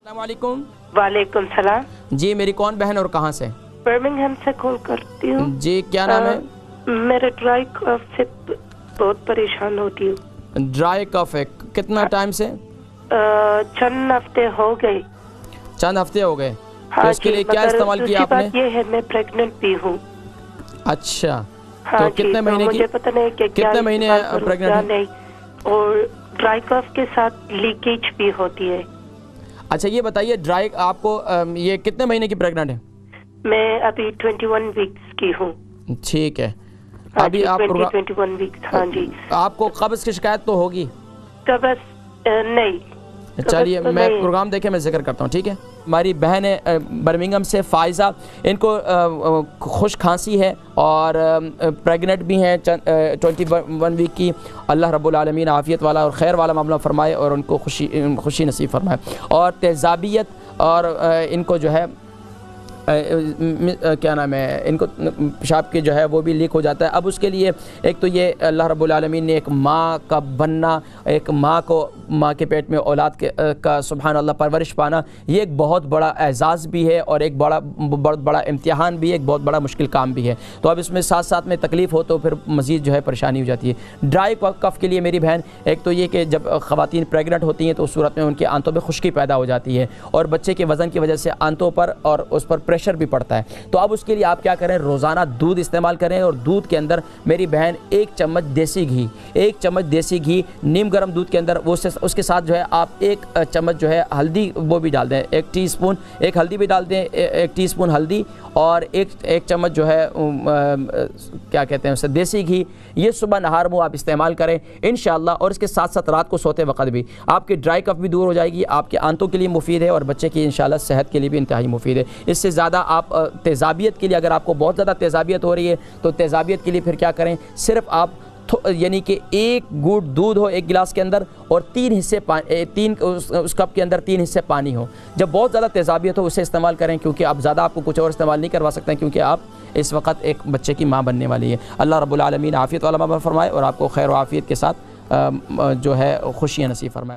अस्सलामुअलैकुम। वालेकुम सलाम। जी, मेरी कौन बहन और कहाँ से? बर्मिंघम से कॉल करती हूँ। जी, क्या नाम है? मेरे ड्राई कफ से बहुत परेशान होती हूँ। ड्राई कफ है, कितना टाइम से? चंद हफ्ते हो गए। चंद हफ्ते हो गए। हाँ तो इसके लिए क्या इस्तेमाल किया आपने? बात ये है, मैं प्रेग्नेंट भी हूँ। अच्छा, हाँ तो कितने महीने की? मुझे पता नहीं कि कितने महीने प्रेग्नेंट है? नहीं, और ड्राई कफ के साथ लीकेज भी होती है। अच्छा, ये बताइए ड्राई आपको ये कितने महीने की प्रेग्नेंट है? मैं अभी 21 वीक्स की हूँ। ठीक है। हाँ अभी जी, आप 21 वीक्स। हाँ जी। आपको कब्ज़ की शिकायत तो होगी? कब्ज़ नहीं। चलिए, मैं प्रोग्राम देखे मैं जिक्र करता हूँ, ठीक है। हमारी बहन है बर्मिंघम से फ़ायज़ा, इनको खुश खांसी है और प्रेग्नेंट भी हैं 21 वीक की। अल्लाह रब्बुल आलमीन आफ़ियत वाला और ख़ैर वाला मामला फ़रमाए और उनको खुशी नसीब फ़रमाए। और तेज़ाबियत और इनको जो है क्या नाम है, इनको पेशाब के जो है वो भी लीक हो जाता है। अब उसके लिए एक तो ये अल्लाह रब्बुल आलमीन ने एक माँ का बनना, एक माँ को माँ के पेट में औलाद का सुभान अल्लाह परवरिश पाना, ये एक बहुत बड़ा एजाज़ भी है और एक बहुत बड़ा इम्तिहान भी है, एक बहुत बड़ा मुश्किल काम भी है। तो अब इसमें साथ साथ में तकलीफ़ हो तो फिर मज़ीद जो है परेशानी हो जाती है। ड्राई कफ़ के लिए मेरी बहन, एक तो ये कि जब ख़वातीन प्रेगनेंट होती हैं तो उस सूरत में उनके आंतों में खुश्की पैदा हो जाती है और बच्चे के वज़न की वजह से आंतों पर और उस पर प्रेशर भी पड़ता है। तो अब उसके लिए आप क्या करें, रोज़ाना दूध इस्तेमाल करें और दूध के अंदर मेरी बहन 1 चम्मच देसी घी नीम गर्म दूध के अंदर, वो उसके साथ जो है आप 1 चम्मच जो है हल्दी वो भी डाल दें, 1 टीस्पून, 1 हल्दी भी डाल दें, 1 टीस्पून हल्दी और 1 चम्मच जो है क्या कहते हैं उसे, देसी घी। ये सुबह नहार मुँह आप इस्तेमाल करें इंशाअल्लाह। और इसके साथ साथ रात को सोते वक्त भी आपकी ड्राई कफ भी दूर हो जाएगी, आपके आंतों के लिए मुफीद है और बच्चे की इंशाअल्लाह सेहत के लिए भी इंतहाई मुफीद है। इससे ज़्यादा आप तेज़ाबियत के लिए, अगर आपको बहुत ज़्यादा तेज़ाबियत हो रही है तो तेज़ाबियत के लिए फिर क्या करें, सिर्फ आप यानी कि 1 घूंट दूध हो 1 गिलास के अंदर और 3 हिस्से उस कप के अंदर 3 हिस्से पानी हो। जब बहुत ज़्यादा तेज़ाबियत हो उसे इस्तेमाल करें, क्योंकि आप ज़्यादा आपको कुछ और इस्तेमाल नहीं करवा सकते हैं, क्योंकि आप इस वक्त एक बच्चे की माँ बनने वाली है। अल्लाह रब्बुल आलमीन आफ़ियत वाला मामला फ़रमाए और आपको खैर व आफ़ियत के साथ जो है खुशियाँ नसीब फरमाए।